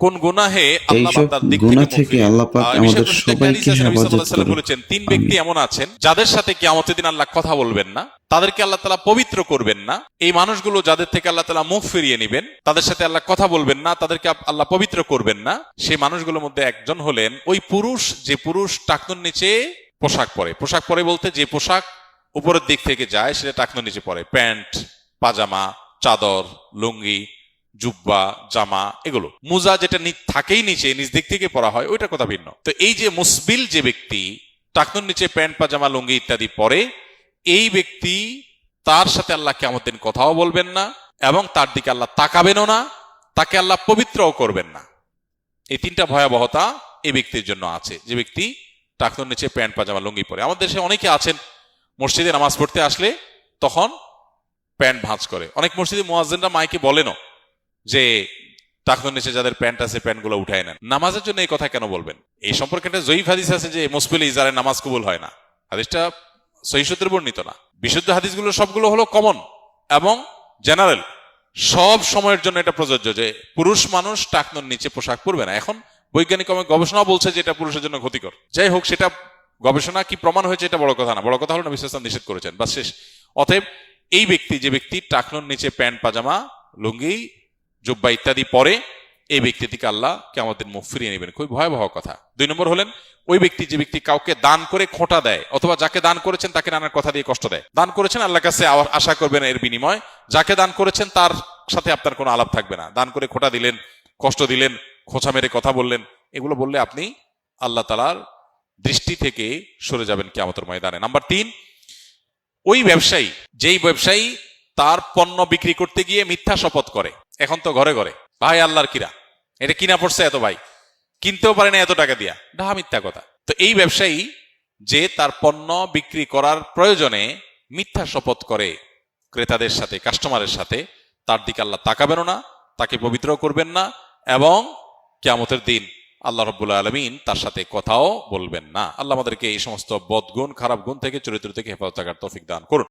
কোন গুনাহে আল্লাহ এইসব বান্দার দিক গুনাহ থেকে থেকে আল্লাহ পাক আমাদের সবাইকে হেফাজত করুন। বলেছেন তিন ব্যক্তি এমন আছেন যাদের সাথে কিয়ামতের দিন আল্লাহ কথা বলবেন না, তাদেরকে আল্লাহ তাআলা পবিত্র করবেন না। এই মানুষগুলো যাদের থেকে আল্লাহ তাআলা মুখ ফিরিয়ে নেবেন, তাদের সাথে আল্লাহ কথা বলবেন না, তাদেরকে আল্লাহ পবিত্র করবেন না। সেই মানুষগুলোর মধ্যে একজন হলেন ওই পুরুষ, যে পুরুষ টাকনুর নিচে পোশাক পরে। পোশাক পরে বলতে যে পোশাক উপরের দিক থেকে যায় সেটা টাকনুর নিচে পরে, প্যান্ট, পাজামা, চাদর, লুঙ্গি, জুব্বা, জামা, এগুলো। মুজা যেটা থাকেই নিচে, নিচ দিক থেকে পরা হয়, ওইটা কথা ভিন্ন। তো এই যে মুসবিল যে ব্যক্তি টাকনুর নিচে প্যান্ট, পাজামা, লুঙ্গি ইত্যাদি পরে, এই ব্যক্তি তার সাথে আল্লাহ কিয়ামতের দিন কথাও বলবেন না এবং তার দিকে আল্লাহ তাকাবেনও না, তাকে আল্লাহ পবিত্রও করবেন না। এই তিনটা ভয়াবহতা এই ব্যক্তির জন্য আছে, যে ব্যক্তি টাকনুর নিচে প্যান্ট, পাজামা, লুঙ্গি পরে। আমাদের দেশে অনেকে আছেন মসজিদে নামাজ পড়তে আসলে তখন প্যান্ট ভাঁজ করে। অনেক মসজিদে মুয়াজ্জিনরা মাইকে বলেনও যে টাকনুর নিচে যাদের প্যান্ট আছে প্যান্টগুলো উঠায় নেন। নামাজের জন্য এই কথা কেন বলবেন? এই সম্পর্কে একটা জয়ীফ হাদিস আছে যে মুসবিল ইজারে নামাজ কবুল হয় না। হাদিসটা সহিহ সূত্রে বর্ণিত না। বিশুদ্ধ হাদিসগুলো সবগুলো হলো কমন এবং জেনারেল, সব সময়ের জন্য এটা প্রযোজ্য যে পুরুষ মানুষ টাকনুর নিচে পোশাক পরবে না। এখন বৈজ্ঞানিক গবেষণা বলছে যে এটা পুরুষের জন্য ক্ষতিকর। যাই হোক, সেটা গবেষণা কি প্রমাণ হয়েছে এটা বড় কথা না, বড় কথা হলো নবী সাল্লাল্লাহু আলাইহি ওয়াসাল্লাম নিষেধ করেছেন, বাস শেষ। অতএব এই ব্যক্তি, যে ব্যক্তি টাকনুর নিচে প্যান্ট, পাজামা, লুঙ্গি, জুব্বা ইত্যাদি পরে, এই ব্যক্তি থেকে আল্লাহ কিয়ামতের মুখ ফিরিয়ে নেবেন। খুবই ভয়াবহ কথা। 2 নম্বর হলেন ওই ব্যক্তি, যে ব্যক্তি কাউকে দান করে খোঁটা দেয়, অথবা যাকে দান করেছেন তাকে নানান কথা দিয়ে কষ্ট দেয়। দান করেছেন, আল্লাহর কাছে আশা করবেন এর বিনিময়। যাকে দান করেছেন তার সাথে আপনার কোনো আলাপ থাকবে না। দান করে খোঁটা দিলেন, কষ্ট দিলেন, খোঁচা মেরে কথা বললেন, এগুলো বললে আপনি আল্লাহ তাআলার দৃষ্টি থেকে সরে যাবেন কিয়ামতের ময়দানে। নাম্বার 3, ওই ব্যবসায়ী, যেই ব্যবসায়ী তার পণ্য বিক্রি করতে গিয়ে মিথ্যা শপথ করে। এখন তো ঘরে ঘরে ভাই আল্লাহর কিরা, এটা কিনা পড়ছে এত, ভাই কিনতেও পারে না এত টাকা দিয়া, ডাহা মিথ্যা কথা। তো এই ব্যবসায়ী যে তার পণ্য বিক্রি করার প্রয়োজনে মিথ্যা শপথ করে ক্রেতাদের সাথে, কাস্টমারের সাথে, তার দিকে আল্লাহ তাকাবেন না, তাকে পবিত্র করবেন না এবং কিয়ামতের দিন আল্লাহ রাব্বুল আলামিন তার সাথে কথাও বলবেন না। আল্লাহ আমাদেরকে এই সমস্ত বদগুণ, খারাপ গুণ থেকে, চরিত্র থেকে হেফাজত থাকার তৌফিক দান করুন।